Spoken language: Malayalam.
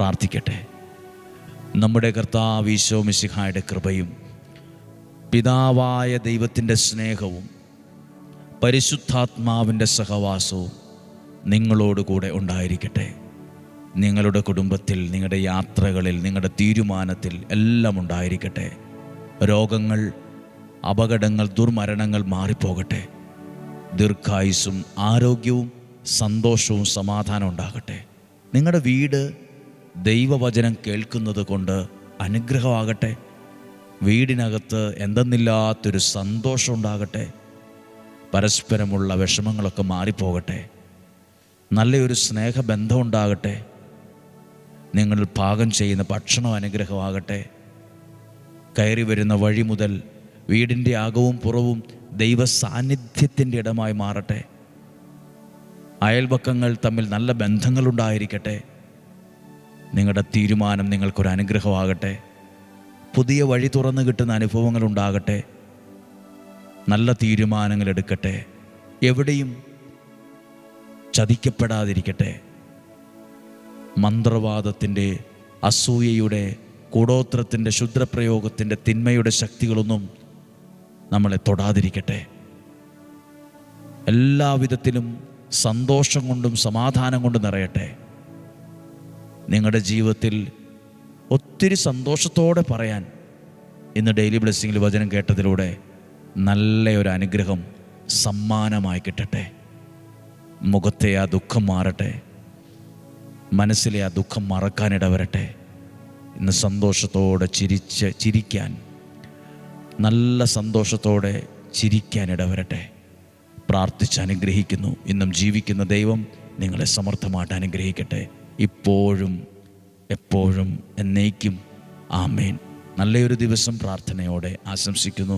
പ്രാർത്ഥിക്കട്ടെ. നമ്മുടെ കർത്താവ് ഈശോ മിശിഹായുടെ കൃപയും പിതാവായ ദൈവത്തിൻ്റെ സ്നേഹവും പരിശുദ്ധാത്മാവിൻ്റെ സഹവാസവും നിങ്ങളോടുകൂടെ ഉണ്ടായിരിക്കട്ടെ. നിങ്ങളുടെ കുടുംബത്തിൽ, നിങ്ങളുടെ യാത്രകളിൽ, നിങ്ങളുടെ തീരുമാനത്തിൽ എല്ലാം ഉണ്ടായിരിക്കട്ടെ. രോഗങ്ങൾ, അപകടങ്ങൾ, ദുർമരണങ്ങൾ മാറിപ്പോകട്ടെ. ദീർഘായുസ്സും ആരോഗ്യവും സന്തോഷവും സമാധാനം ഉണ്ടാകട്ടെ. നിങ്ങളുടെ വീട് ദൈവവചനം കേൾക്കുന്നത് കൊണ്ട് അനുഗ്രഹമാകട്ടെ. വീടിനകത്ത് എന്തെന്നില്ലാത്തൊരു സന്തോഷം ഉണ്ടാകട്ടെ. പരസ്പരമുള്ള വിഷമങ്ങളൊക്കെ മാറിപ്പോകട്ടെ. നല്ലൊരു സ്നേഹബന്ധം ഉണ്ടാകട്ടെ. നിങ്ങൾ പാകം ചെയ്യുന്ന ഭക്ഷണം അനുഗ്രഹമാകട്ടെ. കയറി വരുന്ന വഴി മുതൽ വീടിൻ്റെ അകവും പുറവും ദൈവ സാന്നിധ്യത്തിൻ്റെ ഇടമായി മാറട്ടെ. അയൽപക്കങ്ങൾ തമ്മിൽ നല്ല ബന്ധങ്ങളുണ്ടായിരിക്കട്ടെ. നിങ്ങളുടെ തീരുമാനം നിങ്ങൾക്കൊരു അനുഗ്രഹമാകട്ടെ. പുതിയ വഴി തുറന്നു കിട്ടുന്ന അനുഭവങ്ങൾ ഉണ്ടാകട്ടെ. നല്ല തീരുമാനങ്ങൾ എടുക്കട്ടെ. എവിടെയും ചതിക്കപ്പെടാതിരിക്കട്ടെ. മന്ത്രവാദത്തിൻ്റെ, അസൂയയുടെ, കൂടോത്രത്തിൻ്റെ, ക്ഷുദ്രപ്രയോഗത്തിൻ്റെ, തിന്മയുടെ ശക്തികളൊന്നും നമ്മളെ തൊടാതിരിക്കട്ടെ. എല്ലാവിധത്തിലും സന്തോഷം കൊണ്ടും സമാധാനം കൊണ്ടും നിറയട്ടെ. നിങ്ങളുടെ ജീവിതത്തിൽ ഒത്തിരി സന്തോഷത്തോടെ പറയാൻ ഇന്ന് ഡെയിലി ബ്ലെസ്സിങ്ങിൽ വചനം കേട്ടതിലൂടെ നല്ലൊരു അനുഗ്രഹം സമ്മാനമായി കിട്ടട്ടെ. മുഖത്തെ ആ ദുഃഖം മാറട്ടെ. മനസ്സിലെ ആ ദുഃഖം മറക്കാനിടവരട്ടെ. ഇന്ന് സന്തോഷത്തോടെ ചിരിക്കാൻ, നല്ല സന്തോഷത്തോടെ ചിരിക്കാൻ ഇടവരട്ടെ. പ്രാർത്ഥിച്ച് അനുഗ്രഹിക്കുന്നു. ഇന്നും ജീവിക്കുന്ന ദൈവം നിങ്ങളെ സമർത്ഥമായിട്ട് അനുഗ്രഹിക്കട്ടെ. ഇപ്പോഴും എപ്പോഴും എന്നേക്കും. ആമേൻ. നല്ലൊരു ദിവസം പ്രാർത്ഥനയോടെ ആശംസിക്കുന്നു.